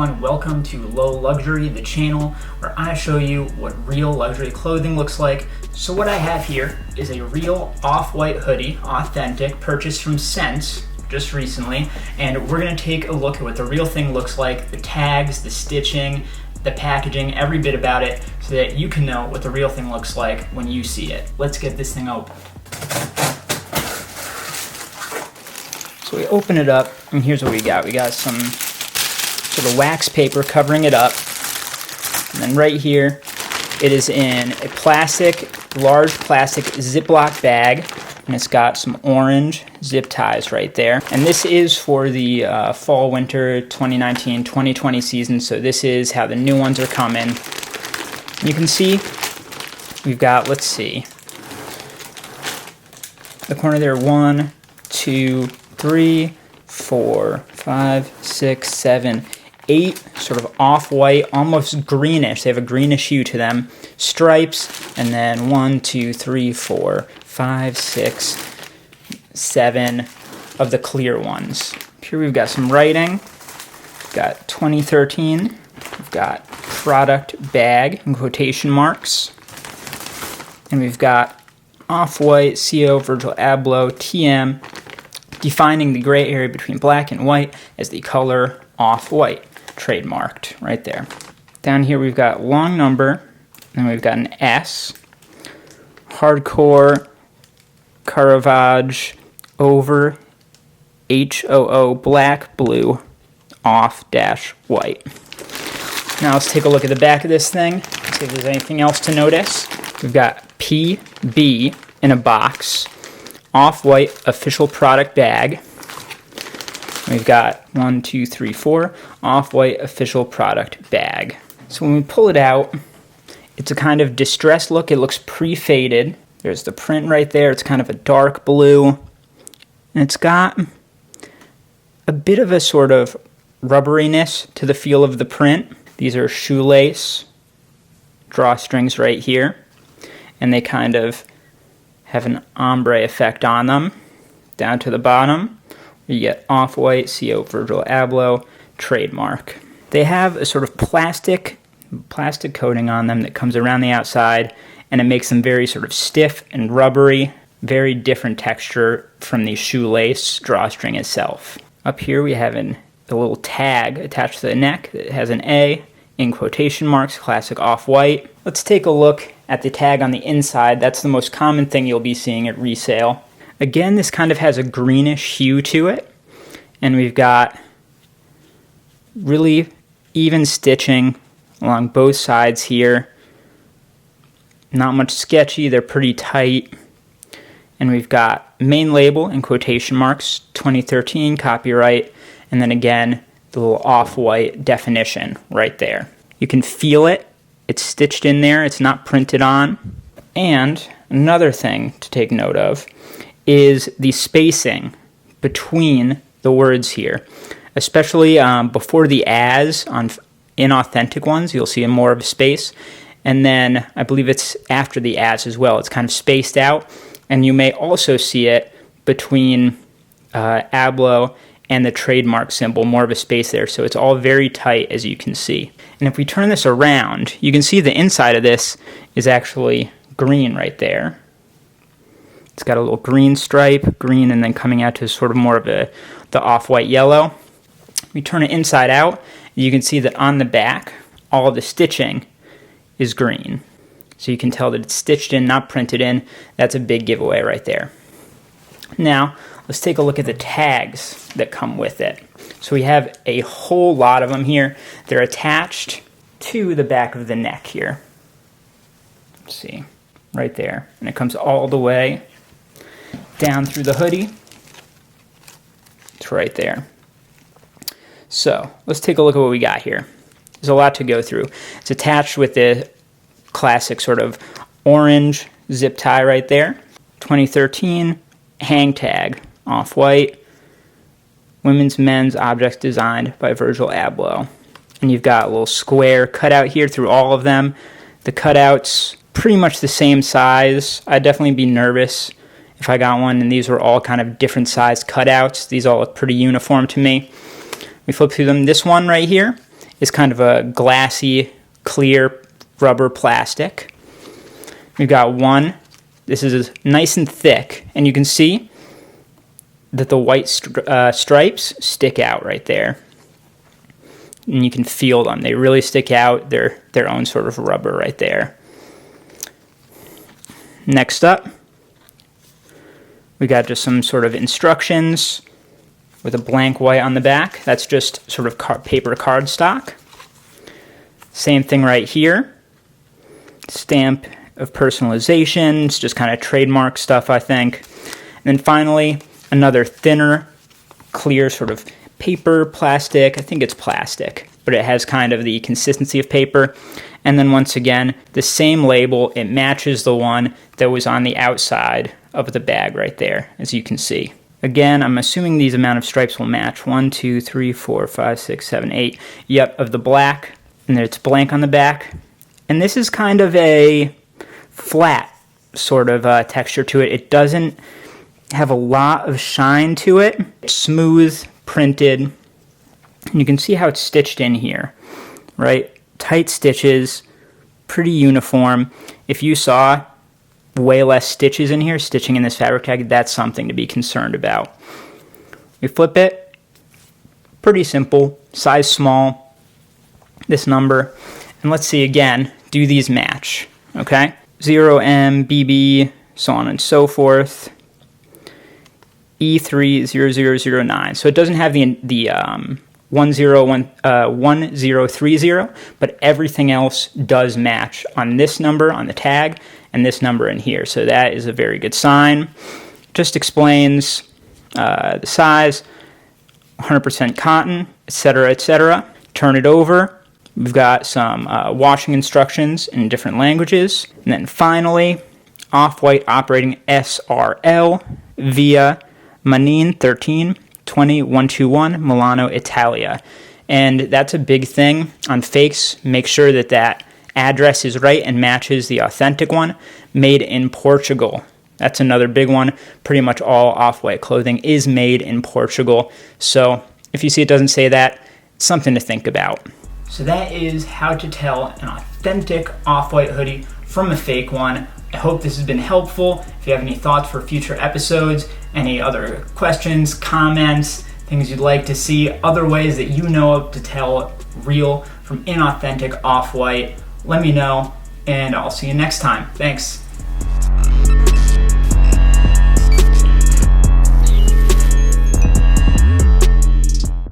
everyone, welcome to Low Luxury, the channel where I show you what real luxury clothing looks like. So what I have here is a real off-white hoodie, authentic, purchased from Sense just recently, and we're gonna take a look at what the real thing looks like, the tags, the stitching, the packaging, every bit about it, so that you can know what the real thing looks like when you see it. Let's get this thing open. So we open it up, and here's what we got. We got some sort of wax paper covering it up, and then right here, it is in a large plastic Ziploc bag, and it's got some orange zip ties right there. And this is for the fall/winter 2019-2020 season, so this is how the new ones are coming. You can see we've got, let's see, the corner there, 1, 2, 3, 4, 5, 6, 7, 8 sort of off-white, almost greenish. They have a greenish hue to them. Stripes, and then 1, 2, 3, 4, 5, 6, 7 of the clear ones. Here we've got some writing. We've got 2013. We've got product bag in quotation marks. And we've got off-white, CO, Virgil Abloh, TM, defining the gray area between black and white as the color off-white, trademarked right there. Down here we've got long number, and we've got an S, hardcore, Caravage, over, HOO, black, blue, off, dash, white. Now let's take a look at the back of this thing, see if there's anything else to notice. We've got PB in a box, off-white official product bag. We've got 1, 2, 3, 4 off-white official product bag. So when we pull it out, it's a kind of distressed look. It looks pre-faded. There's the print right there. It's kind of a dark blue. And it's got a bit of a sort of rubberiness to the feel of the print. These are shoelace drawstrings right here. And they kind of have an ombre effect on them. Down to the bottom, you get off-white, CO, Virgil Abloh, trademark. They have a sort of plastic coating on them that comes around the outside, and it makes them very sort of stiff and rubbery, very different texture from the shoelace drawstring itself. Up here we have a little tag attached to the neck that has an A in quotation marks, classic off-white. Let's take a look at the tag on the inside. That's the most common thing you'll be seeing at resale. Again, this kind of has a greenish hue to it, and we've got really even stitching along both sides here. Not much sketchy, they're pretty tight. And we've got main label in quotation marks, 2013 copyright, and then again, the little off-white definition right there. You can feel it. It's stitched in there. It's not printed on. And another thing to take note of is the spacing between the words here, especially before the as on inauthentic ones. You'll see more of a space. And then I believe it's after the as as well. It's kind of spaced out. And you may also see it between Abloh and the trademark symbol, more of a space there. So it's all very tight, as you can see. And if we turn this around, you can see the inside of this is actually green right there. It's got a little green stripe, green, and then coming out to sort of more of the off-white yellow. We turn it inside out, you can see that on the back, all of the stitching is green. So you can tell that it's stitched in, not printed in. That's a big giveaway right there. Now, let's take a look at the tags that come with it. So we have a whole lot of them here. They're attached to the back of the neck here. Let's see, right there. And it comes all the way down through the hoodie. It's right there. So let's take a look at what we got here. There's a lot to go through. It's attached with the classic sort of orange zip tie right there. 2013 hang tag, off-white, women's, men's objects designed by Virgil Abloh. And you've got a little square cutout here through all of them. The cutouts pretty much the same size. I'd definitely be nervous if I got one and these were all kind of different size cutouts. These all look pretty uniform to me. We flip through them. This one right here is kind of a glassy, clear rubber plastic. We've got one. This is nice and thick, and you can see that the white stripes stick out right there. And you can feel them. They really stick out. They're their own sort of rubber right there. Next up, we got just some sort of instructions with a blank white on the back. That's just sort of paper cardstock. Same thing right here. Stamp of personalization. It's just kind of trademark stuff, I think. And then finally, another thinner, clear sort of paper, plastic. I think it's plastic, but it has kind of the consistency of paper. And then once again, the same label. It matches the one that was on the outside of the bag right there, as you can see. Again, I'm assuming these amount of stripes will match. 1, 2, 3, 4, 5, 6, 7, 8. Yep, of the black. And it's blank on the back. And this is kind of a flat sort of texture to it. It doesn't have a lot of shine to it. It's smooth, printed. And you can see how it's stitched in here, right? Tight stitches, pretty uniform. If you saw way less stitches in here, stitching in this fabric tag, that's something to be concerned about. We flip it, pretty simple, size small, this number, and let's see again, do these match, okay? 0M, BB, so on and so forth, E30009, so it doesn't have the 1030, but everything else does match on this number on the tag and this number in here. So that is a very good sign. Just explains the size, 100% cotton, etc., etc. Turn it over. We've got some washing instructions in different languages. And then finally, Off-White operating SRL via Manin 13 20121 Milano, Italia. And that's a big thing on fakes. Make sure that that address is right and matches the authentic one. Made in Portugal. That's another big one. Pretty much all Off-White clothing is made in Portugal. So if you see it doesn't say that, it's something to think about. So that is how to tell an authentic Off-White hoodie from a fake one. I hope this has been helpful. If you have any thoughts for future episodes, any other questions, comments, things you'd like to see, other ways that you know of to tell real from inauthentic Off-White, let me know, and I'll see you next time. Thanks.